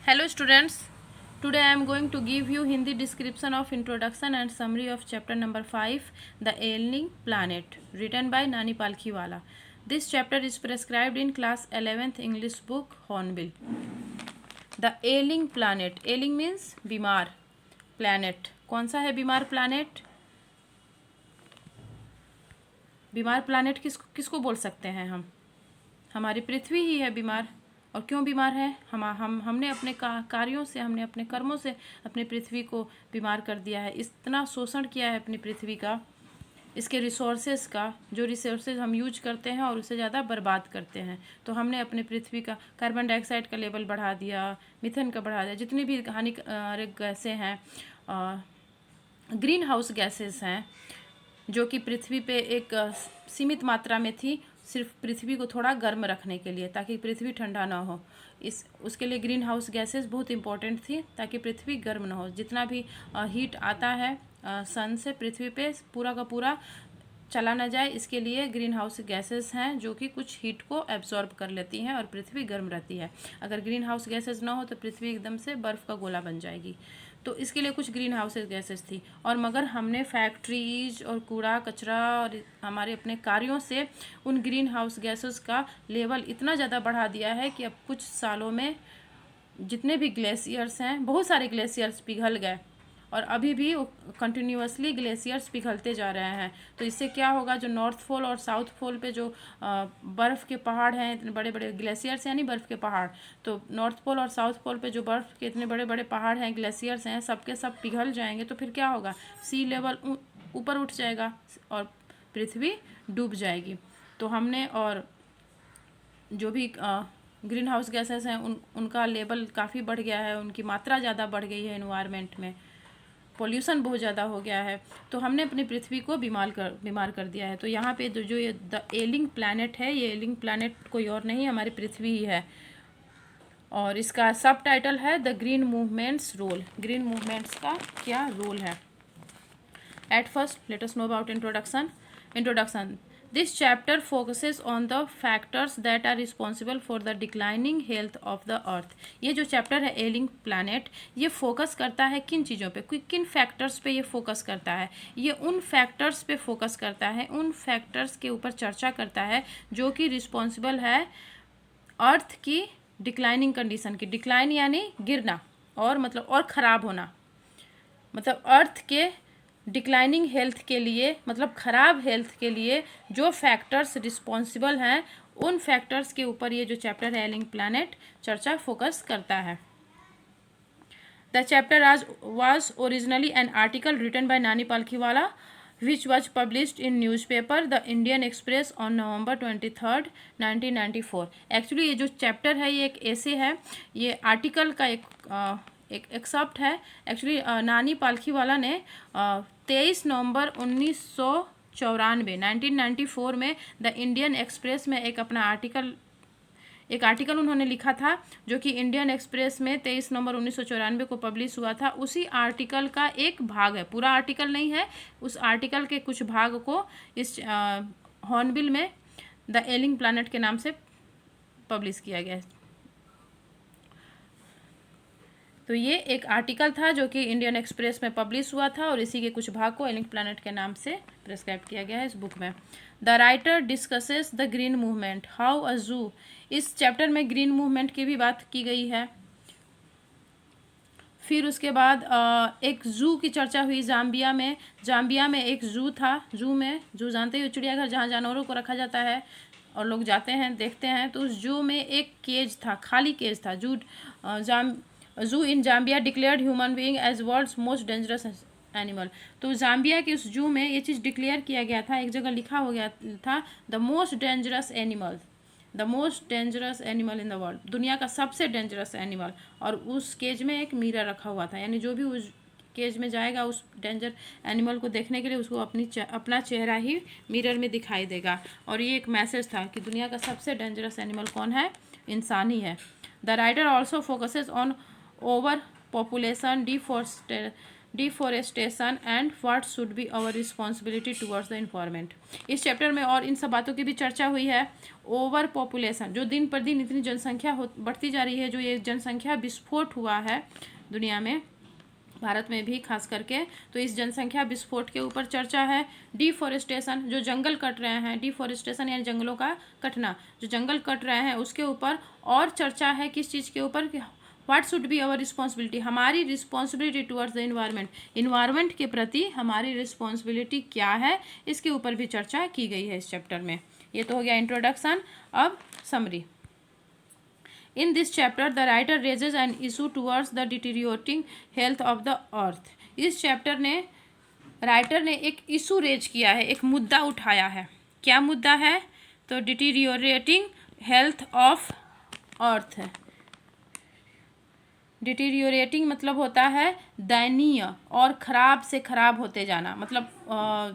Hello students, today I am going to give you Hindi description of introduction and summary of chapter number 5, The Ailing Planet, written by Nani Palkhiwala. This chapter is prescribed in class 11th English book Hornbill. The Ailing Planet. Ailing means बीमार. Planet. कौन सा है बीमार planet? बीमार planet किसको बोल सकते हैं हम? हमारी पृथ्वी ही है बीमार. और क्यों बीमार है? हमने अपने कार्यों से, हमने अपने कर्मों से अपनी पृथ्वी को बीमार कर दिया है. इतना शोषण किया है अपनी पृथ्वी का, इसके रिसोर्सेज का, जो रिसोर्सेज हम यूज करते हैं और उससे ज़्यादा बर्बाद करते हैं. तो हमने अपनी पृथ्वी का कार्बन डाइऑक्साइड का लेवल बढ़ा दिया, मीथेन का बढ़ा दिया, जितनी भी हानिकारक गैसें हैं, ग्रीन हाउस गैसेस हैं, जो कि पृथ्वी पे एक सीमित मात्रा में थी, सिर्फ पृथ्वी को थोड़ा गर्म रखने के लिए, ताकि पृथ्वी ठंडा ना हो. उसके लिए ग्रीन हाउस गैसेस बहुत इंपॉर्टेंट थी, ताकि पृथ्वी गर्म ना हो. जितना भी हीट आता है सन से पृथ्वी पे, पूरा का पूरा चला ना जाए, इसके लिए ग्रीन हाउस गैसेस हैं जो कि कुछ हीट को एब्जॉर्ब कर लेती हैं और पृथ्वी गर्म रहती है. अगर ग्रीन हाउस गैसेस ना हो तो पृथ्वी एकदम से बर्फ़ का गोला बन जाएगी. तो इसके लिए कुछ ग्रीन हाउस गैसेस थी. और मगर हमने फैक्ट्रीज और कूड़ा कचरा और हमारे अपने कार्यों से उन ग्रीन हाउस गैसेस का लेवल इतना ज़्यादा बढ़ा दिया है कि अब कुछ सालों में जितने भी ग्लेशियर्स हैं, बहुत सारे ग्लेशियर्स पिघल गए और अभी भी कंटिन्यूअसली ग्लेशियर्स पिघलते जा रहे हैं. तो इससे क्या होगा, जो नॉर्थ पोल और साउथ पोल पे जो बर्फ़ के पहाड़ हैं, इतने बड़े बड़े ग्लेशियर्स यानी बर्फ़ के पहाड़, तो नॉर्थ पोल और साउथ पोल पे जो बर्फ़ के इतने बड़े बड़े पहाड़ हैं, ग्लेशियर्स हैं, सब के सब पिघल जाएंगे. तो फिर क्या होगा, सी लेवल ऊपर उठ जाएगा और पृथ्वी डूब जाएगी. तो हमने, और जो भी ग्रीन हाउस गैसेस हैं उनका लेवल काफ़ी बढ़ गया है, उनकी मात्रा ज़्यादा बढ़ गई है एनवायरनमेंट में, पोल्यूशन बहुत ज़्यादा हो गया है. तो हमने अपनी पृथ्वी को बीमार कर दिया है. तो यहाँ पे जो ये द एलिंग प्लैनेट है, ये एलिंग प्लैनेट कोई और नहीं, हमारी पृथ्वी ही है. और इसका सब टाइटल है the green movements role. Green movements का क्या रोल है? At first let us know about introduction. This chapter focuses on the factors that are responsible for the declining health of the earth. ये जो chapter है ailing planet, ये focus करता है किन चीज़ों पे, किन फैक्टर्स पे ये फोकस करता है? ये उन फैक्टर्स पे फोकस करता है, उन फैक्टर्स के ऊपर चर्चा करता है जो कि रिस्पॉन्सिबल है अर्थ की डिक्लाइनिंग कंडीशन की. डिक्लाइन यानी गिरना, और मतलब और ख़राब होना, मतलब अर्थ के डिक्लाइनिंग हेल्थ के लिए, मतलब ख़राब हेल्थ के लिए जो फैक्टर्स रिस्पॉन्सिबल हैं, उन फैक्टर्स के ऊपर ये जो चैप्टर है एलिंग प्लैनेट चर्चा फोकस करता है. The chapter was originally an article written by Nani Palkhiwala which was published in newspaper The Indian Express on November 23rd, 1994. Actually ये जो चैप्टर है ये एक ऐसे है, ये आर्टिकल का एक एक्सेप्ट है. एक्चुअली नानी पालखीवाला ने 23 नवंबर 1994 में द इंडियन एक्सप्रेस में एक आर्टिकल उन्होंने लिखा था, जो कि इंडियन एक्सप्रेस में 23 नवंबर 1994 को पब्लिश हुआ था. उसी आर्टिकल का एक भाग है, पूरा आर्टिकल नहीं है, उस आर्टिकल के कुछ भाग को इस हॉर्नबिल में द एलिंग प्लैनेट के नाम से पब्लिश किया गया है. तो ये एक आर्टिकल था जो कि इंडियन एक्सप्रेस में पब्लिश हुआ था, और इसी के कुछ भाग को एलिंग प्लैनेट के नाम से प्रेस्क्राइब किया गया है इस बुक में. The writer discusses the green movement, how a जू. इस चैप्टर में ग्रीन मूवमेंट की भी बात की गई है. फिर उसके बाद एक जू की चर्चा हुई जाम्बिया में एक जू था. जू जानते ही हो, चिड़ियाघर जहाँ जानवरों को रखा जाता है और लोग जाते हैं, देखते हैं. तो उस जू में एक केज था, खाली केज था. Zoo in Zambia declared human being as world's most dangerous animal. तो जाम्बिया के उस जू में ये चीज़ डिक्लेयर किया गया था, एक जगह लिखा हो गया था the most dangerous animal in the world, दुनिया का सबसे डेंजरस एनिमल. और उस केज में एक मिरर रखा हुआ था, यानी जो भी उस केज में जाएगा उस डेंजर एनिमल को देखने के लिए उसको अपना चेहरा ही मिरर में दिखाई देगा. और ये एक मैसेज था कि दुनिया का सबसे डेंजरस एनिमल कौन है? इंसान ही है. The writer also focuses on over population, deforestation and what should be our responsibility towards the environment. इस चैप्टर में और इन सब बातों की भी चर्चा हुई है। ओवर पॉपुलेशन, जो दिन पर दिन इतनी जनसंख्या बढ़ती जा रही है, जो ये जनसंख्या विस्फोट हुआ है दुनिया में, भारत में भी खास करके, तो इस जनसंख्या विस्फोट के ऊपर चर्चा है। डिफॉरेस्टेशन, जो जंगल कट रहे हैं, डिफॉरेस्टेशन यानी जंगलों का कटना, जो जंगल कट रहे हैं उसके ऊपर और चर्चा है। किस चीज़ के ऊपर? What should be our responsibility, हमारी responsibility towards the environment, environment के प्रति हमारी रिस्पॉन्सिबिलिटी क्या है, इसके ऊपर भी चर्चा की गई है इस चैप्टर में। ये तो हो गया इंट्रोडक्शन। अब summary. In this chapter, the writer raises an issue towards the deteriorating health of the earth. इस चैप्टर ने राइटर ने एक इशू रेज किया है, एक मुद्दा उठाया है। क्या मुद्दा है? तो डिटीरियोरेटिंग हेल्थ ऑफ अर्थ है। डिटीरियोरेटिंग मतलब होता है दयनीय और ख़राब से ख़राब होते जाना, मतलब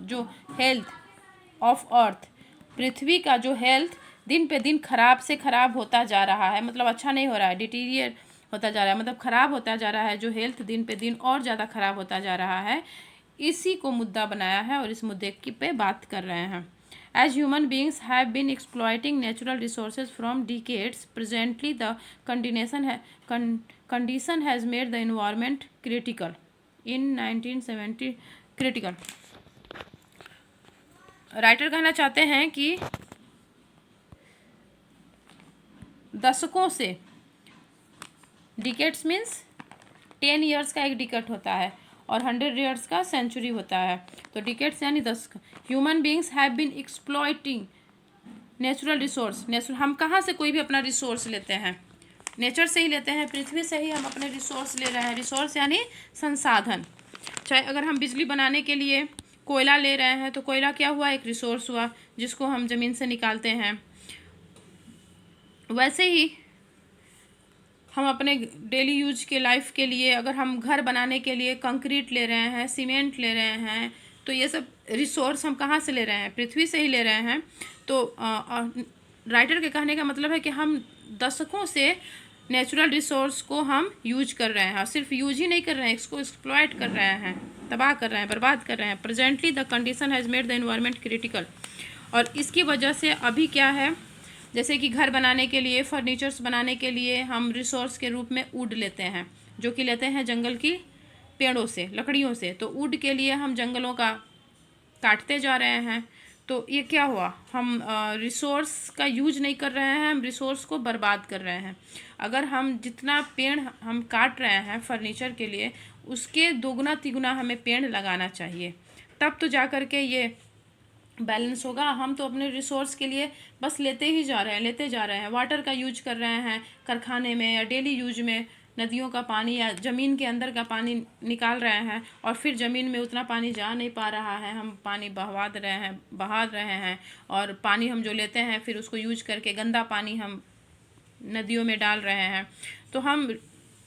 जो हेल्थ ऑफ अर्थ, पृथ्वी का जो हेल्थ दिन पे दिन खराब से खराब होता जा रहा है, मतलब अच्छा नहीं हो रहा है, डिटीरियर होता जा रहा है, मतलब खराब होता जा रहा है, जो हेल्थ दिन पे दिन और ज़्यादा खराब होता जा रहा है, इसी को मुद्दा बनाया है और इस मुद्दे की पे बात कर रहे हैं। As human beings have been exploiting natural resources from decades, presently the condition has made the environment critical. In 1970 critical. Writer कहना चाहते हैं कि दशकों से, डिकेट्स मीन्स 10 ईयर्स का एक डिकेट होता है और 100 ईयर्स का सेंचुरी होता है, तो डिकेट्स यानी दशक। Human beings have been exploiting natural resource, हम कहाँ से कोई भी अपना रिसोर्स लेते हैं? नेचर से ही लेते हैं, पृथ्वी से ही हम अपने रिसोर्स ले रहे हैं। रिसोर्स यानी संसाधन। चाहे अगर हम बिजली बनाने के लिए कोयला ले रहे हैं, तो कोयला क्या हुआ? एक रिसोर्स हुआ जिसको हम ज़मीन से निकालते हैं। वैसे ही हम अपने डेली यूज के लाइफ के लिए, अगर हम घर बनाने के लिए कंक्रीट ले रहे हैं, सीमेंट ले रहे हैं, तो ये सब रिसोर्स हम कहाँ से ले रहे हैं? पृथ्वी से ही ले रहे हैं। तो राइटर के कहने का मतलब है कि हम दशकों से नेचुरल रिसोर्स को हम यूज कर रहे हैं, और सिर्फ यूज ही नहीं कर रहे हैं, इसको एक्सप्लॉइट कर रहे हैं, तबाह कर रहे हैं, बर्बाद कर रहे हैं। Presently the condition has made the environment critical, और इसकी वजह से अभी क्या है, जैसे कि घर बनाने के लिए, फर्नीचर्स बनाने के लिए हम रिसोर्स के रूप में वुड लेते हैं, जो कि लेते हैं जंगल की पेड़ों से, लकड़ियों से। तो वुड के लिए हम जंगलों का काटते जा रहे हैं, तो ये क्या हुआ? हम रिसोर्स का यूज नहीं कर रहे हैं, हम रिसोर्स को बर्बाद कर रहे हैं। अगर हम जितना पेड़ हम काट रहे हैं फर्नीचर के लिए, उसके दोगुना तिगुना हमें पेड़ लगाना चाहिए, तब तो जा कर के ये बैलेंस होगा। हम तो अपने रिसोर्स के लिए बस लेते ही जा रहे हैं, लेते जा रहे हैं। वाटर का यूज कर रहे हैं कारखाने में या डेली यूज में, नदियों का पानी या ज़मीन के अंदर का पानी निकाल रहे हैं, और फिर ज़मीन में उतना पानी जा नहीं पा रहा है, हम पानी बहा रहे हैं, और पानी हम जो लेते हैं फिर उसको यूज करके गंदा पानी हम नदियों में डाल रहे हैं। तो हम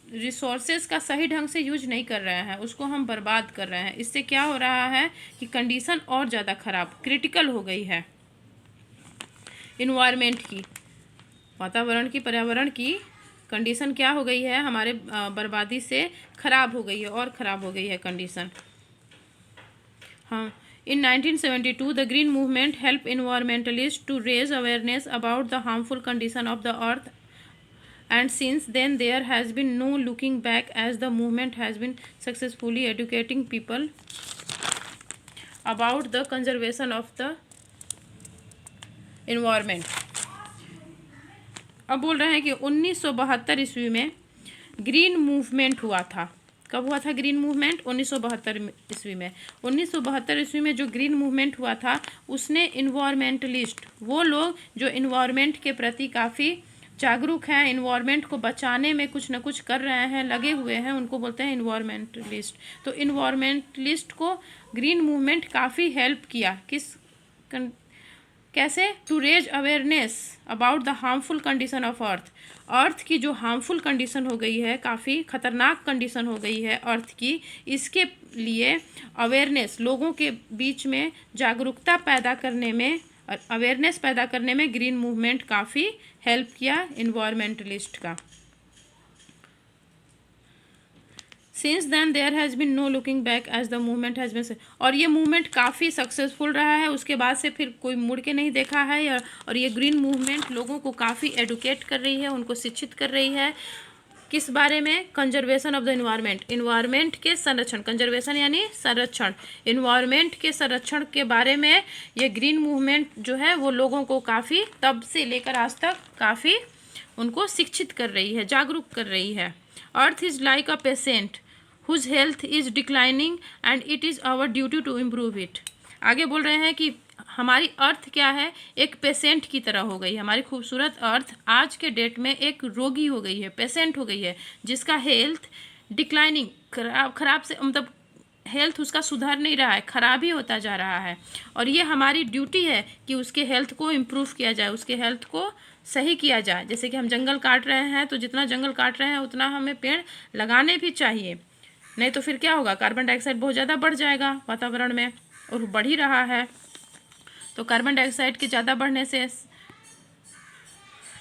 रिसोर्सेज का सही ढंग से यूज नहीं कर रहे हैं, उसको हम बर्बाद कर रहे हैं। इससे क्या हो रहा है कि कंडीशन और ज़्यादा ख़राब, क्रिटिकल हो गई है इन्वायरमेंट की, वातावरण की, पर्यावरण की कंडीशन क्या हो गई है? हमारे बर्बादी से ख़राब हो गई है, और ख़राब हो गई है कंडीशन। हाँ, in 1972 the green movement helped environmentalists to raise awareness about the harmful condition of the earth, and since then there has been no looking back, as the movement has been successfully educating people about the conservation of the environment. अब बोल रहे हैं कि 1972 ईस्वी में green movement हुआ था। कब हुआ था ग्रीन मूवमेंट? 1972 ईस्वी में। 1972 ईस्वी में जो ग्रीन मूवमेंट हुआ था, उसने इन्वायरमेंटलिस्ट, वो लोग जो इन्वायरमेंट के प्रति काफ़ी जागरूक हैं, इन्वायरमेंट को बचाने में कुछ न कुछ कर रहे हैं, लगे हुए हैं, उनको बोलते हैं इन्वायरमेंटलिस्ट। तो इन्वायरमेंटलिस्ट को ग्रीन मूवमेंट काफ़ी हेल्प किया। कैसे? To raise awareness about the harmful condition of earth, earth की जो हार्मफुल कंडीशन हो गई है, काफ़ी ख़तरनाक कंडीशन हो गई है अर्थ की, इसके लिए अवेयरनेस, लोगों के बीच में जागरूकता पैदा करने में, अवेयरनेस पैदा करने में ग्रीन मूवमेंट काफ़ी हेल्प किया इन्वायरमेंटलिस्ट का। Since then there has been no looking back as the movement has been, और ये मूवमेंट काफ़ी सक्सेसफुल रहा है, उसके बाद से फिर कोई मुड़ के नहीं देखा है। और ये ग्रीन मूवमेंट लोगों को काफ़ी एडुकेट कर रही है, उनको शिक्षित कर रही है किस बारे में? Conservation of the environment, environment के संरक्षण, कंजर्वेशन यानी संरक्षण, इन्वायरमेंट के संरक्षण के बारे में ये ग्रीन मूवमेंट जो है वो लोगों को काफ़ी तब से लेकर आज तक काफ़ी उनको शिक्षित कर रही है, जागरूक कर रही है। Earth is like a patient whose health is declining and it is our duty to improve it. आगे बोल रहे हैं कि हमारी अर्थ क्या है? एक पेशेंट की तरह हो गई। हमारी खूबसूरत अर्थ आज के डेट में एक रोगी हो गई है, पेशेंट हो गई है, जिसका हेल्थ डिक्लाइनिंग, खराब से मतलब हेल्थ उसका सुधर नहीं रहा है, खराब ही होता जा रहा है। और ये हमारी ड्यूटी है कि उसके हेल्थ को इम्प्रूव किया जाए, उसके हेल्थ को सही किया जाए। जैसे कि हम जंगल काट रहे हैं, तो जितना जंगल काट रहे हैं उतना हमें पेड़ लगाने भी चाहिए, नहीं तो फिर क्या होगा? कार्बन डाइऑक्साइड बहुत ज़्यादा बढ़ जाएगा वातावरण में, और बढ़ ही रहा है। तो कार्बन डाइऑक्साइड के ज़्यादा बढ़ने से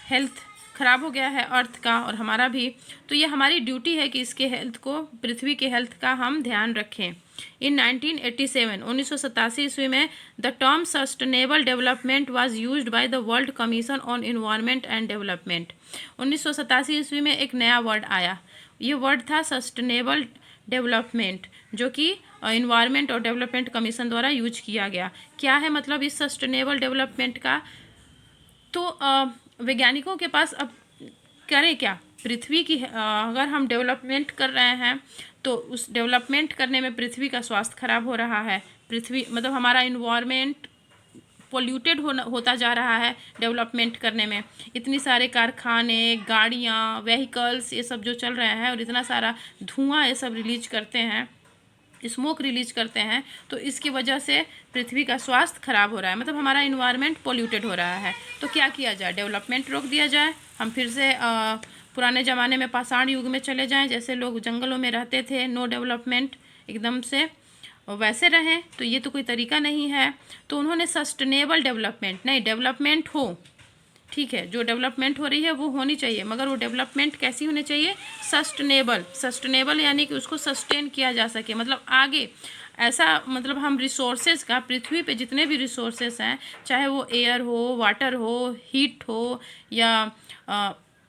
हेल्थ ख़राब हो गया है अर्थ का और हमारा भी। तो ये हमारी ड्यूटी है कि इसके हेल्थ को, पृथ्वी के हेल्थ का हम ध्यान रखें। इन 1987 ईस्वी में the term sustainable development was used by the world commission on environment and development. 1987 ईस्वी में एक नया वर्ड आया, ये वर्ड था सस्टेनेबल डेवलपमेंट, जो कि इन्वायरमेंट और डेवलपमेंट कमीशन द्वारा यूज किया गया। क्या है मतलब इस सस्टेनेबल डेवलपमेंट का? तो वैज्ञानिकों के पास अब करें क्या? पृथ्वी की अगर हम डेवलपमेंट कर रहे हैं तो उस डेवलपमेंट करने में पृथ्वी का स्वास्थ्य खराब हो रहा है। पृथ्वी मतलब हमारा इन्वायरमेंट पोल्यूटेड होता जा रहा है डेवलपमेंट करने में। इतनी सारे कारखाने, गाड़ियाँ, व्हीकल्स ये सब जो चल रहे हैं और इतना सारा धुआं ये सब रिलीज करते हैं, स्मोक रिलीज करते हैं, तो इसकी वजह से पृथ्वी का स्वास्थ्य खराब हो रहा है, मतलब हमारा इन्वायरमेंट पोल्यूटेड हो रहा है। तो क्या किया जाए? डेवलपमेंट रोक दिया जाए, हम फिर से पुराने ज़माने में पाषाण युग में चले जाएं, जैसे लोग जंगलों में रहते थे, नो डेवलपमेंट एकदम से वैसे रहें। तो ये तो कोई तरीका नहीं है। तो उन्होंने सस्टेनेबल डेवलपमेंट, नहीं डेवलपमेंट हो, ठीक है, जो डेवलपमेंट हो रही है वो होनी चाहिए, मगर वो डेवलपमेंट कैसी होनी चाहिए? सस्टेनेबल। सस्टेनेबल यानी कि उसको सस्टेन किया जा सके, मतलब आगे ऐसा, मतलब हम रिसोर्सेज का, पृथ्वी पे जितने भी रिसोर्सेज हैं, चाहे वो एयर हो, वाटर हो, हीट हो, या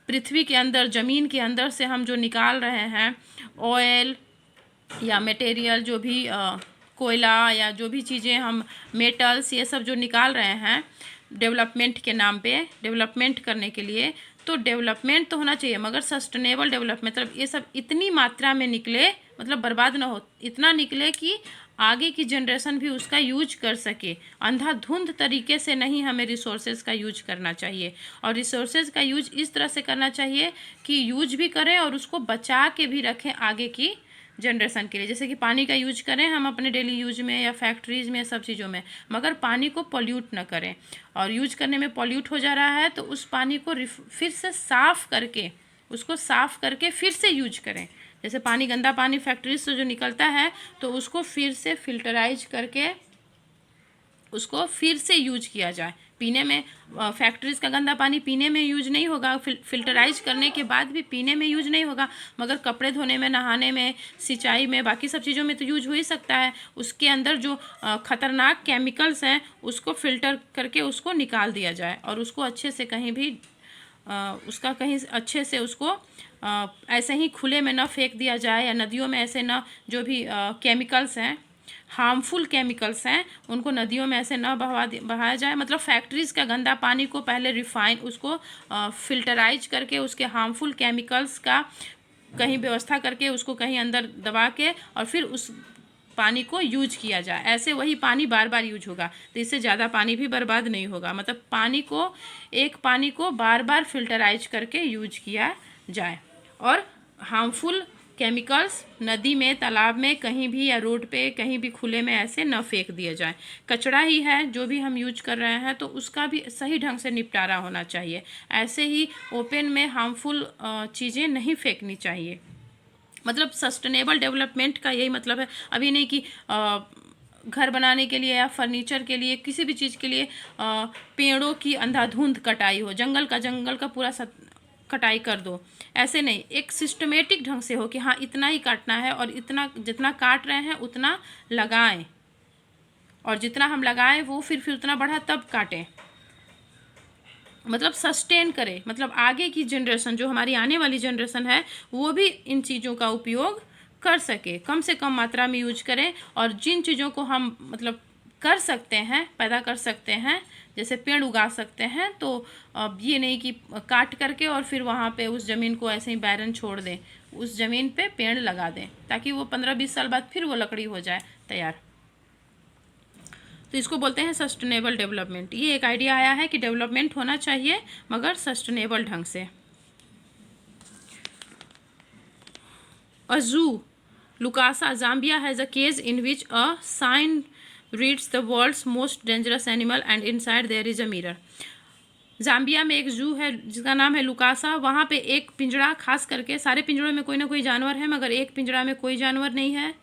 पृथ्वी के अंदर, ज़मीन के अंदर से हम जो निकाल रहे हैं ऑयल या मटेरियल, जो भी कोयला या जो भी चीज़ें हम मेटल्स ये सब जो निकाल रहे हैं डेवलपमेंट के नाम पे, डेवलपमेंट करने के लिए, तो डेवलपमेंट तो होना चाहिए, मगर सस्टेनेबल डेवलपमेंट मतलब ये सब इतनी मात्रा में निकले, मतलब बर्बाद ना हो, इतना निकले कि आगे की जनरेशन भी उसका यूज कर सके। अंधाधुंध तरीके से नहीं हमें रिसोर्सेज का यूज करना चाहिए, और रिसोर्सेज का यूज इस तरह से करना चाहिए कि यूज भी करें और उसको बचा के भी रखें आगे की जनरेशन के लिए। जैसे कि पानी का यूज करें हम अपने डेली यूज में या फैक्ट्रीज़ में, सब चीज़ों में, मगर पानी को पॉल्यूट ना करें। और यूज करने में पॉल्यूट हो जा रहा है तो उस पानी को फिर से साफ़ करके, उसको साफ़ करके फिर से यूज करें। जैसे पानी, गंदा पानी फैक्ट्रीज से जो निकलता है तो उसको फिर से फिल्टराइज करके उसको फिर से यूज किया जाए। पीने में, फैक्ट्रीज़ का गंदा पानी पीने में यूज नहीं होगा, फिल्टराइज करने के बाद भी पीने में यूज नहीं होगा, मगर कपड़े धोने में, नहाने में, सिंचाई में, बाकी सब चीज़ों में तो यूज हो ही सकता है। उसके अंदर जो ख़तरनाक केमिकल्स हैं उसको फिल्टर करके उसको निकाल दिया जाए, और उसको अच्छे से कहीं भी उसका कहीं अच्छे से उसको ऐसे ही खुले में ना फेंक दिया जाए, या नदियों में ऐसे ना, जो भी केमिकल्स हैं, हार्मफुल केमिकल्स हैं, उनको नदियों में ऐसे ना बहाया जाए। मतलब फैक्ट्रीज़ का गंदा पानी को पहले रिफाइन, उसको फिल्टराइज करके उसके हार्मफुल केमिकल्स का कहीं व्यवस्था करके उसको कहीं अंदर दबा के और फिर उस पानी को यूज किया जाए। ऐसे वही पानी बार बार यूज होगा, तो इससे ज़्यादा पानी भी बर्बाद नहीं होगा। मतलब पानी को बार बार फिल्टराइज करके यूज किया जाए, और हार्मफुल केमिकल्स नदी में, तालाब में, कहीं भी, या रोड पे कहीं भी खुले में ऐसे न फेंक दिए जाए। कचरा ही है जो भी हम यूज कर रहे हैं तो उसका भी सही ढंग से निपटारा होना चाहिए। ऐसे ही ओपन में हार्मफुल चीज़ें नहीं फेंकनी चाहिए। मतलब सस्टेनेबल डेवलपमेंट का यही मतलब है। अभी नहीं कि घर बनाने के लिए या फर्नीचर के लिए, किसी भी चीज़ के लिए पेड़ों की अंधाधुंध कटाई हो, जंगल का पूरा कटाई कर दो, ऐसे नहीं, एक सिस्टमेटिक ढंग से हो कि हाँ इतना ही काटना है और इतना जितना काट रहे हैं उतना लगाएं, और जितना हम लगाएं वो फिर उतना बढ़ा तब काटें, मतलब सस्टेन करें, मतलब आगे की जनरेशन जो हमारी आने वाली जनरेशन है वो भी इन चीज़ों का उपयोग कर सके, कम से कम मात्रा में यूज करें। और जिन चीज़ों को हम मतलब कर सकते हैं, पैदा कर सकते हैं, जैसे पेड़ उगा सकते हैं, तो अब ये नहीं कि काट करके और फिर वहाँ पे उस ज़मीन को ऐसे ही बैरन छोड़ दें, उस ज़मीन पे पेड़ लगा दें ताकि वो 15-20 साल बाद फिर वो लकड़ी हो जाए तैयार। तो इसको बोलते हैं सस्टेनेबल डेवलपमेंट। ये एक आइडिया आया है कि डेवलपमेंट होना चाहिए मगर सस्टेनेबल ढंग से। A zoo, Lukasa, Zambia has a cage in which a sign reads the world's most dangerous animal and inside there is a mirror. Zambia में एक जू है जिसका नाम है लुकासा। वहाँ पे एक पिंजरा, खास करके सारे पिंजरों में कोई ना कोई जानवर है मगर एक पिंजरा में कोई जानवर नहीं है,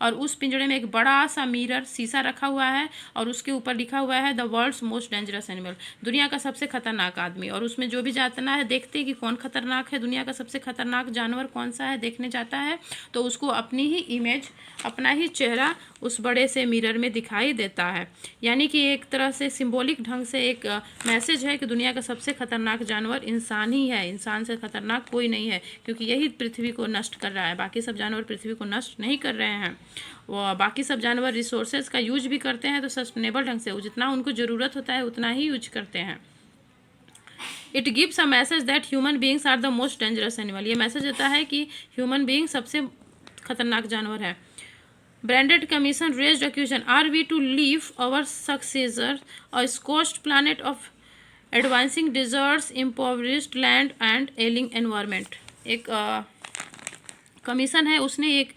और उस पिंजरे में एक बड़ा सा मिरर, शीशा रखा हुआ है और उसके ऊपर लिखा हुआ है the world's most dangerous animal, दुनिया का सबसे खतरनाक आदमी। और उसमें जो भी जातना है देखते हैं कि कौन खतरनाक है, दुनिया का सबसे खतरनाक जानवर कौन सा है देखने जाता है, तो उसको अपनी ही इमेज, अपना ही चेहरा उस बड़े से मिरर में दिखाई देता है। यानी कि एक तरह से सिंबॉलिक ढंग से एक मैसेज है कि दुनिया का सबसे खतरनाक जानवर इंसान ही है, इंसान से खतरनाक कोई नहीं है, क्योंकि यही पृथ्वी को नष्ट कर रहा है। बाकी सब जानवर पृथ्वी को नष्ट नहीं कर रहे हैं, वो बाकी सब जानवर रिसोर्सेज का यूज भी करते हैं तो सस्टेनेबल ढंग से, जितना उनको ज़रूरत होता है उतना ही यूज करते हैं। It gives a message that human beings are the most dangerous animal. ये मैसेज देता है कि ह्यूमन बींग सबसे खतरनाक जानवर है। Branded Commission raised accusation, are we to leave our successor a scorched planet of advancing deserts, impoverished land and ailing environment? एक commission है, उसने एक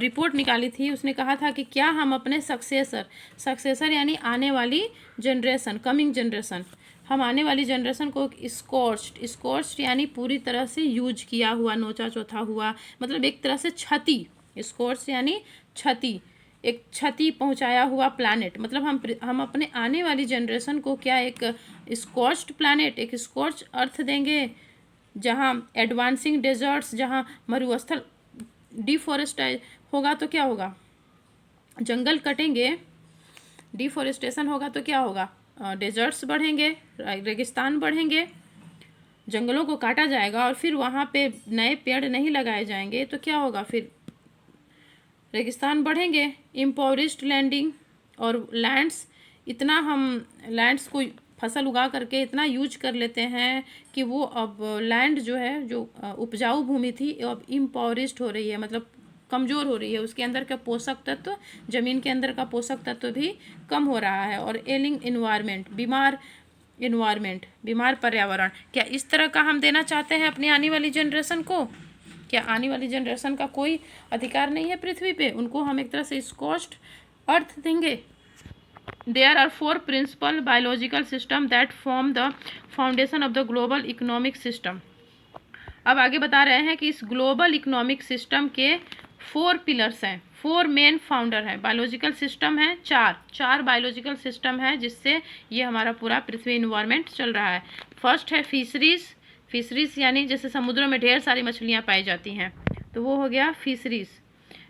रिपोर्ट निकाली थी। उसने कहा था कि क्या हम अपने सक्सेसर यानी आने वाली जनरेशन, कमिंग जनरेशन, हम आने वाली जनरेशन को स्कॉर्च्ड यानी पूरी तरह से यूज किया हुआ, नोचा चौथा हुआ, मतलब एक तरह से क्षति, स्कॉर्च यानी क्षति, एक क्षति पहुंचाया हुआ प्लैनेट, मतलब हम अपने आने वाली जनरेशन को क्या एक स्कॉर्च्ड प्लैनेट, एक स्कॉर्च अर्थ देंगे जहां एडवांसिंग डेजर्ट्स, जहां मरुस्थल, डिफॉरेस्टेशन होगा तो क्या होगा, जंगल कटेंगे, डिफॉरेस्टेशन होगा तो क्या होगा, डेजर्ट्स बढ़ेंगे, रेगिस्तान बढ़ेंगे, जंगलों को काटा जाएगा और फिर वहाँ पे नए पेड़ नहीं लगाए जाएंगे तो क्या होगा, फिर रेगिस्तान बढ़ेंगे, इम्पोवरिश्ड लैंडिंग, और लैंड्स, इतना हम लैंड्स को फसल उगा करके इतना यूज कर लेते हैं कि वो अब लैंड जो है, जो उपजाऊ भूमि थी, अब इम्पोवरिश्ड हो रही है, मतलब कमज़ोर हो रही है, उसके अंदर का पोषक तत्व, ज़मीन के अंदर का पोषक तत्व भी कम हो रहा है। और एलिंग इन्वायरमेंट, बीमार पर्यावरण, क्या इस तरह का हम देना चाहते हैं अपनी आने वाली जनरेशन को? क्या आने वाली जनरेशन का कोई अधिकार नहीं है पृथ्वी पे? उनको हम एक तरह से स्कॉच्ड अर्थ देंगे। There are 4 principal biological system that form the foundation of the global economic system. अब आगे बता रहे हैं कि इस ग्लोबल इकोनॉमिक सिस्टम के 4 पिलर्स हैं, 4 मेन फाउंडर हैं, बायोलॉजिकल सिस्टम है, चार बायोलॉजिकल सिस्टम है जिससे ये हमारा पूरा पृथ्वी इन्वायरमेंट चल रहा है। फर्स्ट है फिशरीज यानी जैसे समुद्रों में ढेर सारी मछलियाँ पाई जाती हैं तो वो हो गया फिशरीज।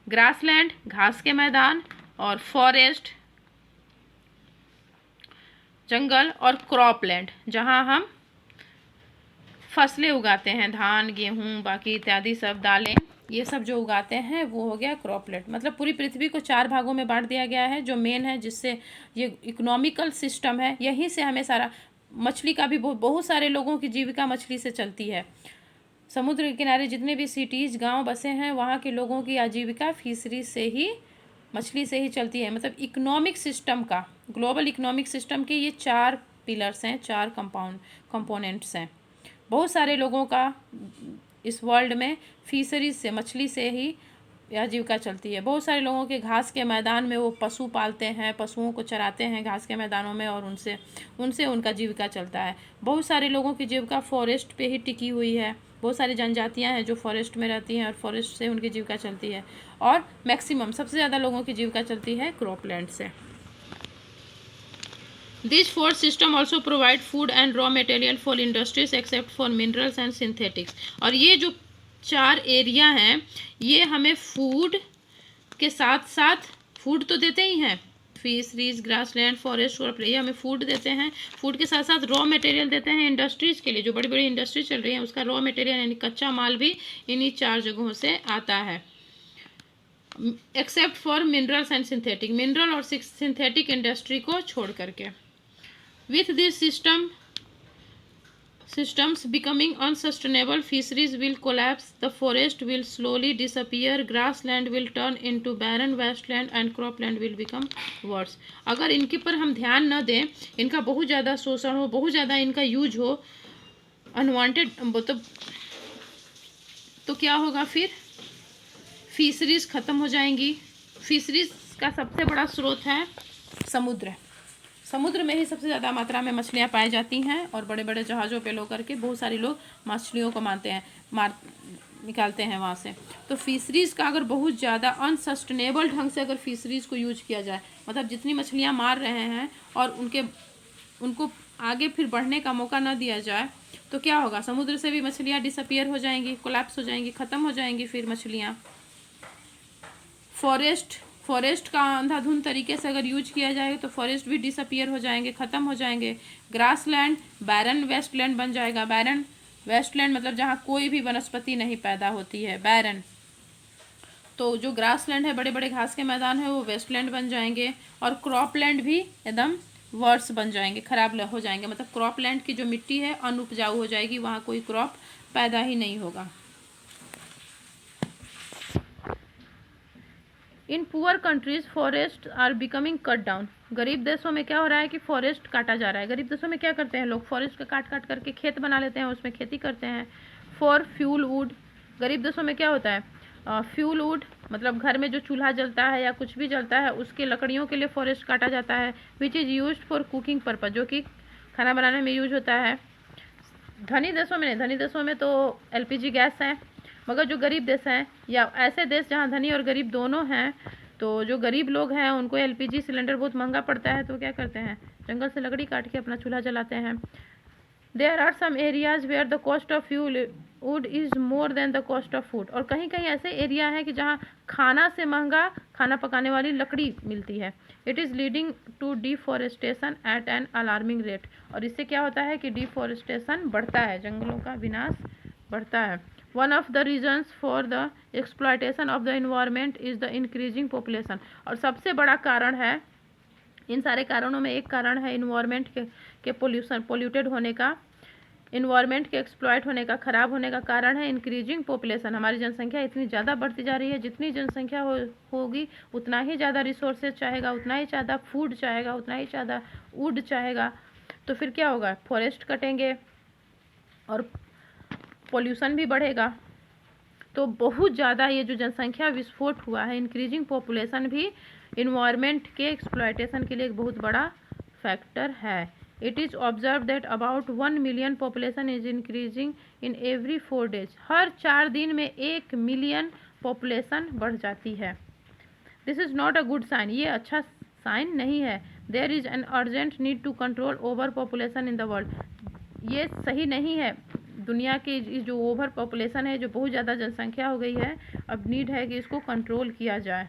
ग्रासलैंड, घास के मैदान, और फॉरेस्ट, जंगल, और क्रॉपलैंड जहाँ हम फसलें उगाते हैं, धान, गेहूँ, बाकी इत्यादि सब, दालें, ये सब जो उगाते हैं वो हो गया क्रॉपलैंड। मतलब पूरी पृथ्वी को 4 भागों में बांट दिया गया है जो मेन है, जिससे ये इकोनॉमिकल सिस्टम है, यहीं से हमें सारा, मछली का भी बहुत सारे लोगों की जीविका मछली से चलती है। समुद्र के किनारे जितने भी सिटीज़, गांव बसे हैं, वहाँ के लोगों की आजीविका फिशरीज से ही, मछली से ही चलती है। मतलब इकोनॉमिक सिस्टम का, ग्लोबल इकोनॉमिक सिस्टम के ये 4 पिलर्स हैं, 4 कंपोनेंट्स हैं। बहुत सारे लोगों का इस वर्ल्ड में फिशरीज से, मछली से ही आजीविका चलती है। बहुत सारे लोगों के घास के मैदान में वो पशु पालते हैं, पशुओं को चराते हैं घास के मैदानों में, और उनसे उनका जीविका चलता है। बहुत सारे लोगों की जीविका फॉरेस्ट पे ही टिकी हुई है। बहुत सारी जनजातियां हैं जो फॉरेस्ट में रहती हैं और फॉरेस्ट से उनकी जीविका चलती है। और मैक्सिमम, सबसे ज़्यादा लोगों की जीविका चलती है क्रॉपलैंड से। These four systems also provide food and raw material for industries except for minerals and synthetics. और ये जो 4 एरिया हैं ये हमें फूड के साथ साथ फूड तो देते ही हैं, फिशरीज, ग्रासलैंड, फॉरेस्ट और ये हमें फूड देते हैं, फूड के साथ साथ रॉ मटेरियल देते हैं इंडस्ट्रीज़ के लिए। जो बड़ी बड़ी इंडस्ट्री चल रही है उसका रॉ मटेरियल यानी कच्चा माल भी इन्हीं 4 जगहों से आता है, except for minerals and synthetic, mineral और सिंथेटिक इंडस्ट्री को छोड़ करके। With this systems becoming unsustainable, fisheries will collapse, the forest will slowly disappear, grassland will turn into barren wasteland and cropland will become worse. अगर इनके पर हम ध्यान न दें, इनका बहुत ज़्यादा शोषण हो, बहुत ज़्यादा इनका यूज हो अनवांटेड, तो क्या होगा फिर? फिशरीज ख़त्म हो जाएंगी। फिशरीज का सबसे बड़ा स्रोत है समुद्र। समुद्र में ही सबसे ज़्यादा मात्रा में मछलियाँ पाई जाती हैं और बड़े बड़े जहाज़ों पे लो करके बहुत सारे लोग मछलियों को निकालते हैं वहाँ से। तो फिशरीज़ का अगर बहुत ज़्यादा अनसस्टेनेबल ढंग से अगर फिशरीज़ को यूज किया जाए, मतलब जितनी मछलियाँ मार रहे हैं और उनको आगे फिर बढ़ने का मौका ना दिया जाए, तो क्या होगा? समुद्र से भी मछलियाँ डिसअपियर हो जाएंगी, कोलैप्स हो जाएंगी, ख़त्म हो जाएंगी फिर मछलियाँ। फॉरेस्ट का अंधाधुंध तरीके से अगर यूज किया जाए तो फॉरेस्ट भी डिसअपियर हो जाएंगे, ख़त्म हो जाएंगे। ग्रासलैंड बैरन वेस्टलैंड बन जाएगा। बैरन वेस्टलैंड मतलब जहाँ कोई भी वनस्पति नहीं पैदा होती है, बैरन। तो जो ग्रासलैंड है, बड़े बड़े घास के मैदान है, वो वेस्टलैंड बन जाएंगे। और क्रॉपलैंड भी एकदम वर्स बन जाएंगे, खराब हो जाएंगे। मतलब क्रॉपलैंड की जो मिट्टी है अनुपजाऊ हो जाएगी, वहाँ कोई क्रॉप पैदा ही नहीं होगा। In poor countries forest are becoming cut down. गरीब देशों में क्या हो रहा है कि फॉरेस्ट काटा जा रहा है। गरीब देशों में क्या करते हैं लोग? फॉरेस्ट का काट काट करके खेत बना लेते हैं, उसमें खेती करते हैं फॉर फ्यूल वुड। गरीब देशों में क्या होता है? फ्यूल वुड मतलब घर में जो चूल्हा जलता है या कुछ भी जलता है उसके लकड़ियों के लिए फॉरेस्ट काटा जाता है, which is use for cooking purpose, जो कि खाना बनाने में यूज होता है। धनी देशों में नहीं, धनी देशों में तो LPG गैस है, मगर जो गरीब देश हैं या ऐसे देश जहाँ धनी और गरीब दोनों हैं, तो जो गरीब लोग हैं उनको LPG सिलेंडर बहुत महंगा पड़ता है, तो क्या करते हैं? जंगल से लकड़ी काट के अपना चूल्हा जलाते हैं। There are some areas where the cost of fuel wood is more than the cost of food. और कहीं कहीं ऐसे एरिया हैं कि जहाँ खाना से महंगा खाना पकाने वाली लकड़ी मिलती है। It is leading to deforestation at an alarming rate. और इससे क्या होता है कि डिफॉरेस्टेशन बढ़ता है, जंगलों का विनाश बढ़ता है। One of the reasons for the exploitation of the environment is the increasing population. और सबसे बड़ा कारण है, इन सारे कारणों में एक कारण है इन्वायरमेंट के पोल्यूटेड होने का, इन्वायरमेंट के एक्सप्लॉयट होने का, ख़राब होने का कारण है इंक्रीजिंग पॉपुलेशन। हमारी जनसंख्या इतनी ज़्यादा बढ़ती जा रही है, जितनी जनसंख्या होगी उतना ही ज़्यादा रिसोर्सेज चाहेगा, उतना ही ज़्यादा फूड चाहेगा, उतना ही ज़्यादा वुड चाहेगा। तो फिर क्या होगा? फॉरेस्ट कटेंगे और पोल्यूशन भी बढ़ेगा। तो बहुत ज़्यादा ये जो जनसंख्या विस्फोट हुआ है, इंक्रीजिंग पॉपुलेशन भी इन्वायरमेंट के एक्सप्लॉयटेशन के लिए एक बहुत बड़ा फैक्टर है। It is observe that about 1 million population is increasing in every 4 days। हर 4 दिन में 1 मिलियन पॉपुलेशन बढ़ जाती है। This is not a good sign, ये अच्छा साइन नहीं है। There is an urgent need to control over population in the world. ये सही नहीं है। दुनिया की जो ओवर पॉपुलेशन है, जो बहुत ज़्यादा जनसंख्या हो गई है, अब नीड है कि इसको कंट्रोल किया जाए।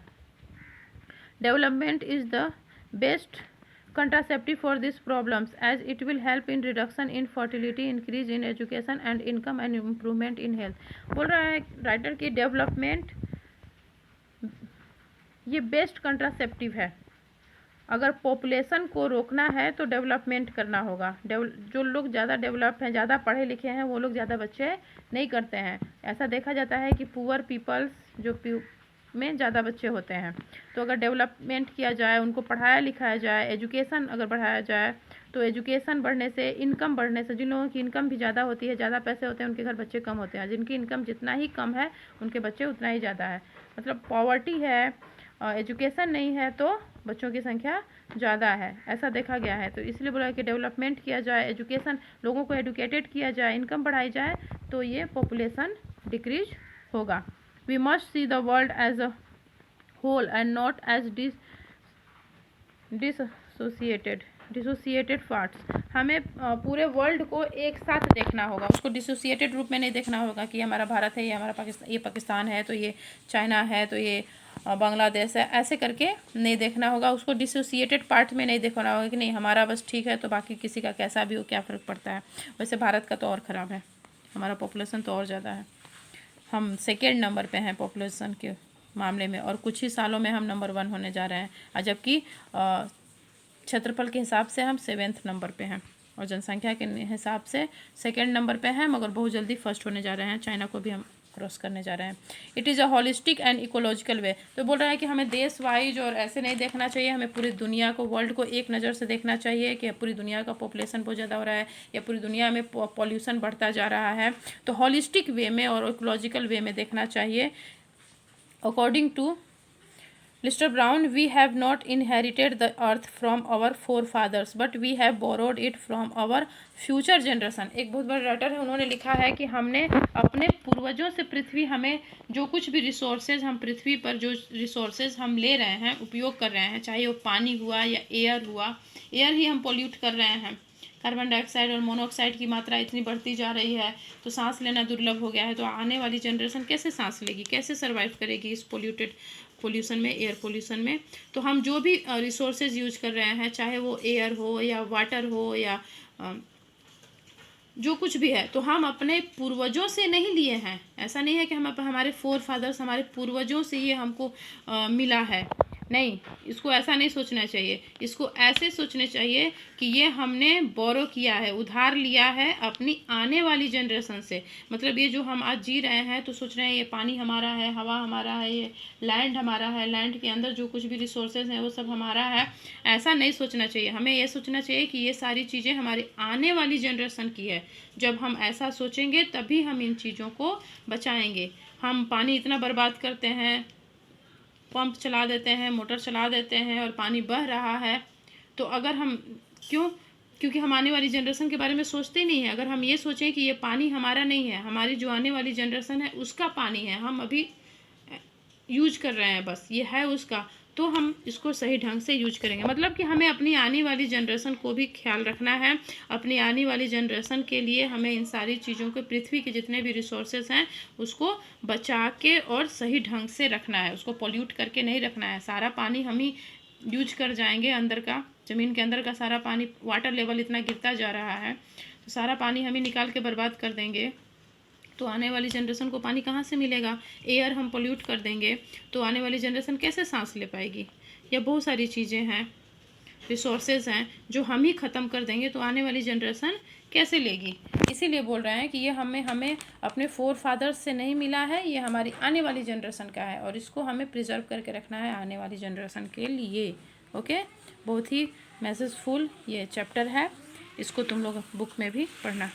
Development is the best contraceptive for these problems as it will help in reduction in fertility, increase in education and income and improvement in health। बोल रहा है राइटर की डेवलपमेंट ये बेस्ट कंट्रासेप्टिव है। अगर पॉपुलेशन को रोकना है तो डेवलपमेंट करना होगा। जो लोग ज़्यादा डेवलप हैं, ज़्यादा पढ़े लिखे हैं, वो लोग ज़्यादा बच्चे नहीं करते हैं। ऐसा देखा जाता है कि पुअर पीपल्स जो में ज़्यादा बच्चे होते हैं। तो अगर डेवलपमेंट किया जाए, उनको पढ़ाया लिखाया जाए, एजुकेशन अगर बढ़ाया जाए, तो एजुकेशन बढ़ने से, इनकम बढ़ने से, जिन लोगों की इनकम भी ज़्यादा होती है, ज़्यादा पैसे होते हैं, उनके घर बच्चे कम होते हैं। जिनकी इनकम जितना ही कम है उनके बच्चे उतना ही ज़्यादा है। मतलब पॉवर्टी है, एजुकेशन नहीं है तो बच्चों की संख्या ज़्यादा है, ऐसा देखा गया है। तो इसलिए बोला कि डेवलपमेंट किया जाए, एजुकेशन, लोगों को एडुकेटेड किया जाए, इनकम बढ़ाई जाए, तो ये पॉपुलेशन डिक्रीज होगा। We must see the world as a whole and not as dissociated. Dissociated parts, हमें पूरे वर्ल्ड को एक साथ देखना होगा, उसको डिसोसिएटेड रूप में नहीं देखना होगा कि ये हमारा भारत है, ये हमारा पाकिस्तान, ये पाकिस्तान है, तो ये चाइना है, तो ये बांग्लादेश है, ऐसे करके नहीं देखना होगा। उसको डिसोसिएटेड पार्ट में नहीं देखना होगा कि नहीं हमारा बस ठीक है तो बाकी किसी का कैसा भी हो क्या फ़र्क पड़ता है। वैसे भारत का तो और ख़राब है, हमारा पॉपुलेशन तो और ज़्यादा है, हम सेकेंड नंबर पे हैं पॉपुलेशन के मामले में, और कुछ ही सालों में हम नंबर 1 होने जा रहे हैं, जबकि क्षेत्रफल के हिसाब से हम 7वें नंबर पे हैं और जनसंख्या के हिसाब से सेकेंड नंबर पे हैं, मगर बहुत जल्दी फर्स्ट होने जा रहे हैं, चाइना को भी हम क्रॉस करने जा रहे हैं। It is a holistic and ecological way, तो बोल रहा है कि हमें देश वाइज और ऐसे नहीं देखना चाहिए, हमें पूरी दुनिया को, वर्ल्ड को एक नज़र से देखना चाहिए कि पूरी दुनिया का पॉपुलेशन बहुत ज़्यादा हो रहा है या पूरी दुनिया में पॉल्यूशन बढ़ता जा रहा है, तो होलिस्टिक वे में और इकोलॉजिकल वे में देखना चाहिए। According to Mr. Brown, we have not inherited the earth from our forefathers, but we have borrowed it from our future generation। एक बहुत बड़ा राइटर है, उन्होंने लिखा है कि हमने अपने पूर्वजों से पृथ्वी, हमें जो कुछ भी रिसोर्सेज हम पृथ्वी पर जो रिसोर्सेज हम ले रहे हैं, उपयोग कर रहे हैं, चाहे वो पानी हुआ या एयर हुआ, एयर ही हम पोल्यूट कर रहे हैं, कार्बन डाइऑक्साइड और मोनोऑक्साइड की मात्रा इतनी बढ़ती जा रही है तो सांस लेना दुर्लभ हो गया है, तो आने वाली जनरेशन कैसे सांस लेगी, कैसे सर्वाइव करेगी इस पोल्यूशन में, एयर पोल्यूशन में। तो हम जो भी रिसोर्सेज यूज कर रहे हैं, चाहे वो एयर हो या वाटर हो या जो कुछ भी है, तो हम अपने पूर्वजों से नहीं लिए हैं। ऐसा नहीं है कि हम हमारे फोरफादर्स, हमारे पूर्वजों से ये हमको मिला है, नहीं, इसको ऐसा नहीं सोचना चाहिए, इसको ऐसे सोचना चाहिए कि ये हमने बोरो किया है, उधार लिया है अपनी आने वाली जनरेशन से। मतलब ये जो हम आज जी रहे हैं तो सोच रहे हैं ये पानी हमारा है, हवा हमारा है, ये लैंड हमारा है, लैंड के अंदर जो कुछ भी रिसोर्सेज हैं वो सब हमारा है, ऐसा नहीं सोचना चाहिए। हमें ये सोचना चाहिए कि ये सारी चीज़ें हमारी आने वाली जनरेशन की है। जब हम ऐसा सोचेंगे तभी हम इन चीज़ों को बचाएंगे। हम पानी इतना बर्बाद करते हैं, पंप चला देते हैं, मोटर चला देते हैं और पानी बह रहा है, तो अगर हम क्योंकि हम आने वाली जनरेशन के बारे में सोचते ही नहीं है। अगर हम ये सोचें कि ये पानी हमारा नहीं है, हमारी जो आने वाली जनरेशन है उसका पानी है, हम अभी यूज कर रहे हैं, बस ये है उसका, तो हम इसको सही ढंग से यूज करेंगे। मतलब कि हमें अपनी आने वाली जनरेशन को भी ख्याल रखना है, अपनी आने वाली जनरेशन के लिए हमें इन सारी चीज़ों को, पृथ्वी के जितने भी रिसोर्सेज हैं उसको बचा के और सही ढंग से रखना है, उसको पोल्यूट करके नहीं रखना है। सारा पानी हम ही यूज कर जाएंगे, अंदर का, ज़मीन के अंदर का सारा पानी, वाटर लेवल इतना गिरता जा रहा है तो सारा पानी हम ही निकाल के बर्बाद कर देंगे, तो आने वाली जनरेशन को पानी कहाँ से मिलेगा। एयर हम पोल्यूट कर देंगे तो आने वाली जनरेशन कैसे सांस ले पाएगी। या बहुत सारी चीज़ें हैं, रिसोर्सेज हैं जो हम ही ख़त्म कर देंगे तो आने वाली जनरेशन कैसे लेगी। इसीलिए बोल रहे हैं कि ये हमें अपने फोरफादर्स से नहीं मिला है, ये हमारी आने वाली जनरेशन का है और इसको हमें प्रिजर्व करके रखना है आने वाली जनरेशन के लिए। ओके, बहुत ही मैसेजफुल ये चैप्टर है, इसको तुम लोग बुक में भी पढ़ना।